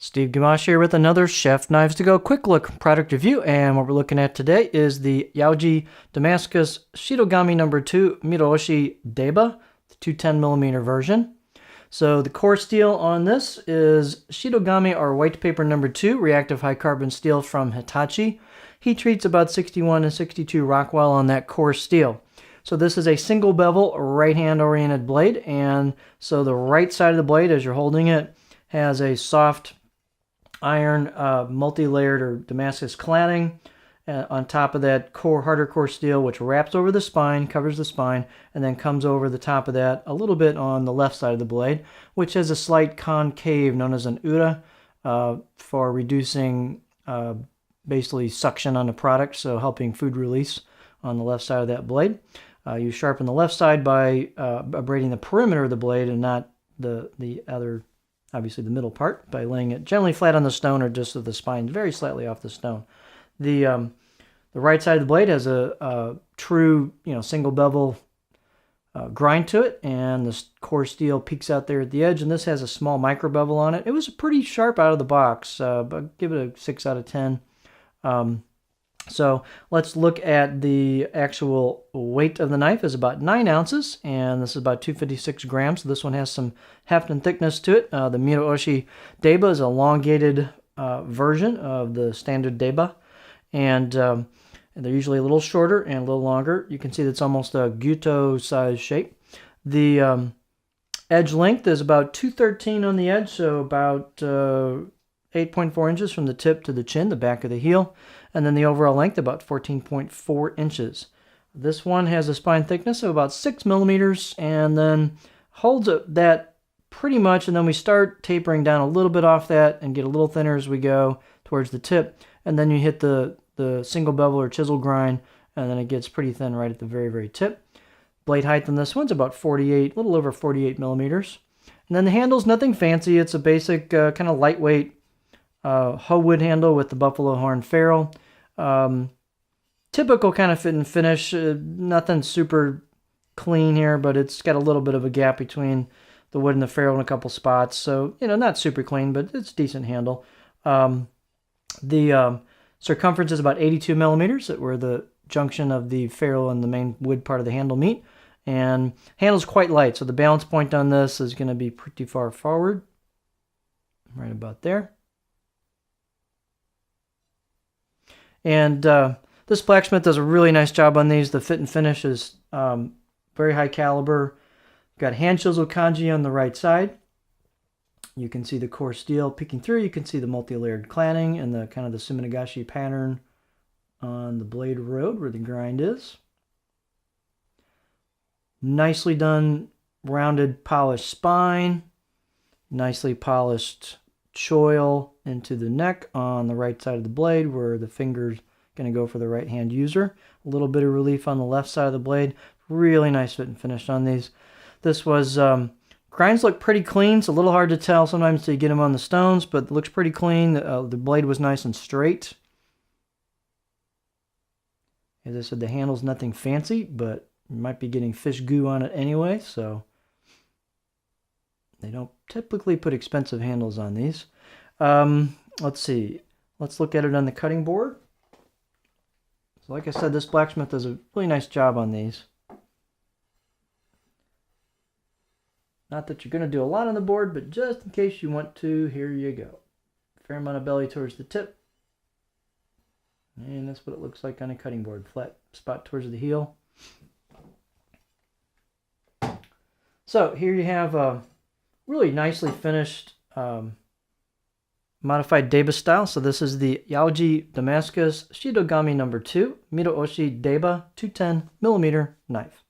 Steve Gamache here with another Chef Knives to Go quick look product review, and what we're looking at today is the Yauji Damascus Shitogami No. 2 Mioroshi Deba, the 210mm version. So the core steel on this is Shitogami or white paper No. 2 reactive high carbon steel from Hitachi. Heat treats about 61 and 62 Rockwell on that core steel. So this is a single bevel right hand oriented blade, and so the right side of the blade as you're holding it has a soft iron multi-layered or Damascus cladding on top of that harder core steel, which wraps over the spine, covers the spine, and then comes over the top of that a little bit on the left side of the blade, which has a slight concave known as an ura for reducing basically suction on the product, so helping food release on the left side of that blade. You sharpen the left side by abrading the perimeter of the blade and not the other, obviously the middle part, by laying it generally flat on the stone or just with the spine very slightly off the stone. The right side of the blade has a true single bevel grind to it, and the core steel peeks out there at the edge, and this has a small micro bevel on it. It was pretty sharp out of the box, but give it a 6 out of 10. So let's look at the actual weight of the knife. Is about 9 ounces, and this is about 256 grams. So this one has some heft and thickness to it. The Mioroshi Deba is an elongated version of the standard Deba, and they're usually a little shorter and a little longer. You can see that's almost a Guto size shape. The edge length is about 213 on the edge, so about 8.4 inches from the tip to the chin, the back of the heel, and then the overall length about 14.4 inches. This one has a spine thickness of about 6 millimeters, and then holds that pretty much, and then we start tapering down a little bit off that and get a little thinner as we go towards the tip, and then you hit the single bevel or chisel grind, and then it gets pretty thin right at the very, very tip. Blade height on this one's about 48, a little over 48 millimeters. And then the handle's nothing fancy. It's a basic kind of lightweight hoe wood handle with the buffalo horn ferrule. Typical kind of fit and finish. Nothing super clean here, but it's got a little bit of a gap between the wood and the ferrule in a couple spots. So, not super clean, but it's a decent handle. The circumference is about 82 millimeters, where the junction of the ferrule and the main wood part of the handle meet. And handle's quite light, so the balance point on this is going to be pretty far forward, right about there. And this blacksmith does a really nice job on these. The fit and finish is very high caliber. Got hand chisel kanji on the right side. You can see the core steel peeking through. You can see the multi-layered cladding and the kind of the suminagashi pattern on the blade road where the grind is. Nicely done, rounded, polished spine. Nicely polished choil into the neck on the right side of the blade where the finger's going to go for the right hand user. A little bit of relief on the left side of the blade. Really nice fit and finish on these. This was grinds look pretty clean. It's a little hard to tell sometimes till you get them on the stones, but it looks pretty clean. The blade was nice and straight. As I said, the handle's nothing fancy, but you might be getting fish goo on it anyway, so they don't typically put expensive handles on these. Let's see. Let's look at it on the cutting board. So like I said, this blacksmith does a really nice job on these. Not that you're going to do a lot on the board, but just in case you want to, here you go. Fair amount of belly towards the tip. And that's what it looks like on a cutting board. Flat spot towards the heel. So here you have a really nicely finished modified Deba style. So this is the Yauji Damascus Shitogami No. 2 Mioroshi Deba 210mm knife.